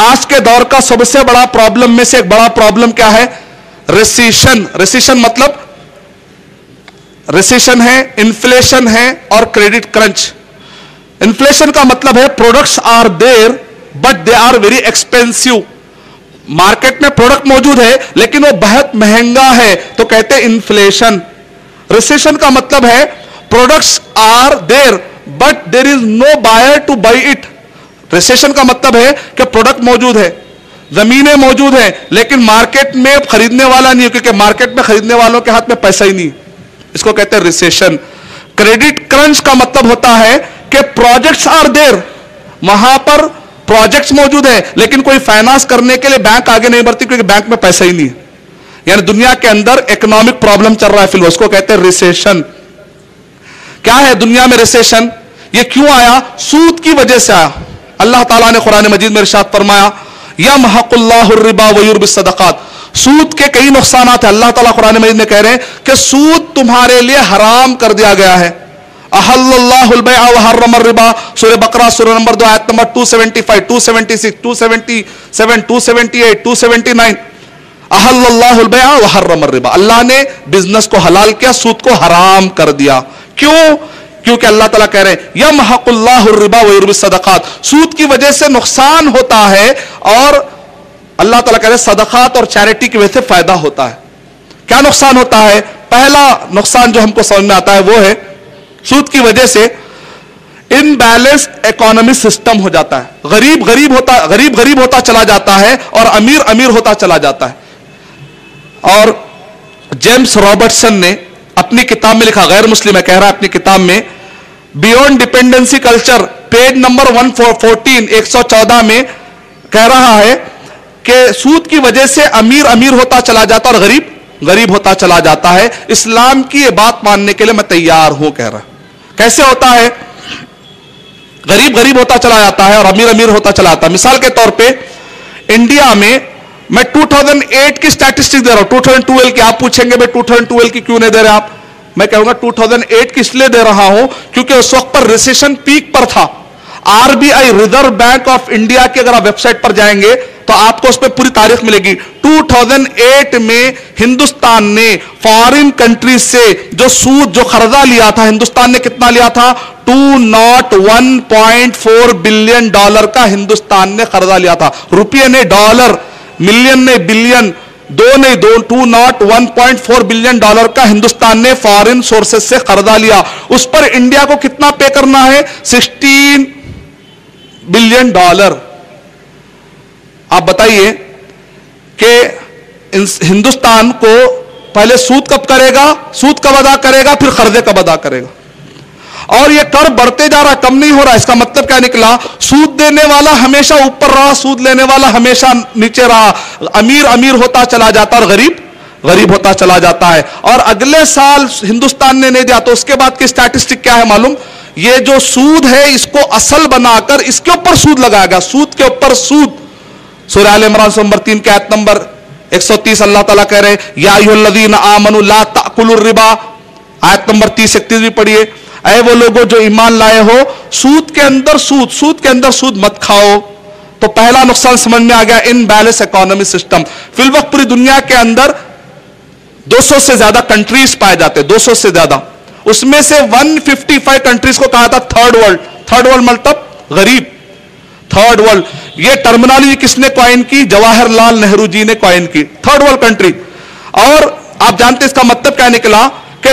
آج کے دور کا سب سے بڑا پرابلم میں سے ایک بڑا پرابلم کیا ہے؟ ریسیشن. ریسیشن مطلب ریسیشن ہے، انفلیشن ہے اور کریڈٹ کرنچ. انفلیشن کا مطلب ہے products are there but they are very expensive. Market میں پروڈکٹ موجود ہے لیکن وہ بہت مہنگا ہے تو کہتے ہیں انفلیشن. ریسیشن کا مطلب ہے products are there but there is no buyer to buy it. Recession کا مطلب ہے کہ پروڈکٹ موجود ہے، زمینیں موجود ہیں لیکن مارکیٹ میں خریدنے والا نہیں ہے، کیونکہ مارکیٹ میں خریدنے والوں کے ہاتھ میں پیسہ ہی نہیں. اس کو کہتے ہیں ریسیشن. کریڈٹ کرنچ کا مطلب ہوتا ہے کہ پروجیکٹس آر دیر، وہاں پر پروجیکٹس موجود ہیں لیکن کوئی فائنانس کرنے کے لیے بینک آگے نہیں بڑھتی کیونکہ بینک میں پیسہ ہی نہیں ہے. یعنی دنیا کے اندر اکنامک پرابلم چل رہا ہے فی الوقت، اس کو کہتے ہیں ریسیشن. کیا ہے دنیا میں ریسیشن؟ یہ کیوں آیا؟ سود کی وجہ سے آیا. اللہ تعالیٰ نے قرآن مجید میں ارشاد فرمایا یمحق اللہ الربا ویربی الصدقات. سود کے کئی نقصانات ہیں. اللہ تعالیٰ قرآن مجید میں کہہ رہے ہیں کہ سود تمہارے لیے حرام کر دیا گیا ہے. احل اللہ البیع وحرم الربا. سورہ بقرہ سورہ نمبر 2 آیت نمبر 275 276 277 278 279. احل اللہ البیع وحرم الربا. اللہ نے بزنس کو حلال کیا، سود کو حرام کر دیا. کیوں؟ کیونکہ اللہ تعالیٰ کہہ رہے ہیں یمحق اللہ الربا ویربی الصدقات. سود کی وجہ سے نقصان ہوتا ہے اور اللہ تعالیٰ کہہ رہے ہیں صدقات اور چیریٹی کی وجہ سے فائدہ ہوتا ہے. کیا نقصان ہوتا ہے؟ پہلا نقصان جو ہم کو سمجھ میں آتا ہے وہ ہے سود کی وجہ سے ان بیلنس اکانومی سسٹم ہو جاتا ہے. غریب ہوتا چلا جاتا ہے اور امیر ہوتا چلا جاتا ہے. اور جیمز رابرٹسن نے اپنی کتاب میں لکھا، غیر مسلم ہے، کہہ رہا ہے اپنی کتاب میں beyond dependency culture page number 114 114 میں کہہ رہا ہے کہ سود کی وجہ سے امیر ہوتا چلا جاتا اور غریب ہوتا چلا جاتا ہے. اسلام کی یہ بات ماننے کے لیے میں تیار ہوں. کہہ رہا کیسے ہوتا ہے؟ غریب ہوتا چلا جاتا ہے اور امیر ہوتا چلا جاتا ہے. مثال کے طور پہ انڈیا میں 2008 کی سٹیٹسٹک دے رہا ہوں. 2012 کی آپ پوچھیں گے بھائی 2012 کی کیوں نہیں دے رہے آپ؟ میں کہوں گا 2008 کی اس لیے دے رہا ہوں کیونکہ اس وقت پر ریسیشن پیک پر تھا. RBI reserve bank of India کی اگر آپ ویب سائٹ پر جائیں گے تو آپ کو اس پہ پوری تاریخ ملے گی. 2008 میں ہندوستان نے فارن کنٹریز سے جو قرضہ لیا تھا، ہندوستان نے کتنا لیا تھا؟ 201.4 بلین ڈالر کا ہندوستان نے قرضہ لیا تھا. روپیے نے ڈالر، ملین نے بلین، 201.4 بلین ڈالر کا ہندوستان نے فارن سورسز سے قرضہ لیا. اس پر انڈیا کو کتنا پے کرنا ہے؟ 16 بلین ڈالر. آپ بتائیے کہ ہندوستان کو پہلے سود کب کرے گا، سود کب ادا کرے گا، پھر قرضے کب ادا کرے گا؟ اور یہ کر بڑھتے جا رہا، کم نہیں ہو رہا. اس کا مطلب کیا نکلا؟ سود دینے والا ہمیشہ اوپر رہا، سود لینے والا ہمیشہ نیچے رہا. امیر ہوتا چلا جاتا اور غریب ہوتا چلا جاتا ہے. اور اگلے سال ہندوستان نے نہیں دیا تو اس کے بعد کی اسٹیٹسٹک کیا ہے معلوم؟ یہ جو سود ہے اس کو اصل بنا کر اس کے اوپر سود لگایا گیا، سود کے اوپر سود. سورہ آل عمران نمبر 3 کے آیت نمبر 130 اللہ تعالیٰ کہہ رہے یا ایھا الذین آمنوا لا تأکلوا الربا. آیت نمبر 30-31 بھی پڑھیے. اے وہ لوگوں جو ایمان لائے ہو، سود کے اندر سود مت کھاؤ. تو پہلا نقصان سمجھ میں آ گیا، ان بیلنس اکانومی سسٹم. فی الوقت پوری دنیا کے اندر 200 سے زیادہ کنٹریز پائے جاتے، 200 سے زیادہ. اس میں سے 155 کنٹریز کو کہا تھا تھرڈ ورلڈ مطلب غریب. تھرڈ ورلڈ یہ ٹرمنالوجی کس نے کوائن کی؟ جواہر لال نہرو جی نے کوائن کی، تھرڈ ورلڈ کنٹری. اور آپ جانتے اس کا مطلب کیا نکلا کہ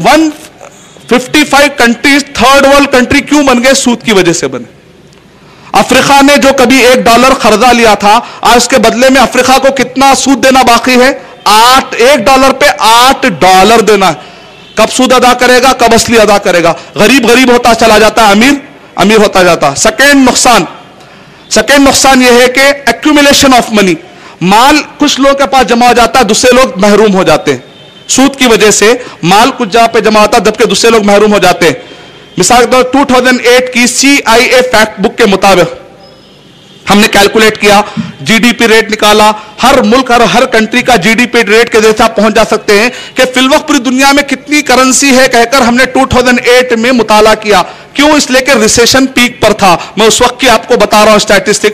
155 کنٹریز تھرڈ ورلڈ کنٹری کیوں بن گئے؟ سود کی وجہ سے بنے. افریقہ نے جو کبھی $1 قرضہ لیا تھا، آج اس کے بدلے میں افریقہ کو کتنا سود دینا باقی ہے؟ $1 پہ $8 دینا ہے. کب سود ادا کرے گا، کب اصلی ادا کرے گا؟ غریب ہوتا چلا جاتا ہے، امیر ہوتا جاتا. سیکنڈ نقصان یہ ہے کہ ایکومولیشن آف منی. مال کچھ لوگوں کے پاس جمع ہو جاتا ہے، دوسرے لوگ محروم ہو جاتے ہیں. سود کی وجہ سے مال کچھ جگہ پہ جمع ہوتا ہے جبکہ دوسرے لوگ محروم ہو جاتے ہیں. مثال کے طور 2008 کی CIA فیکٹ بک کے مطابق ہم نے کیلکولیٹ کیا، GDP ریٹ نکالا. ہر ملک اور ہر کنٹری کا GDP ریٹ کے جیسے آپ پہنچ جا سکتے ہیں کہ فی الوقت پوری دنیا میں کتنی کرنسی ہے کہہ کر ہم نے 2008 میں مطالعہ کیا. کیوں؟ اس لیے کہ ریسیشن پیک پر تھا. میں اس وقت کی آپ کو بتا رہا ہوں اسٹیٹسٹک.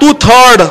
2/3,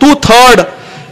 2/3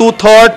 2/3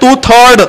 2/3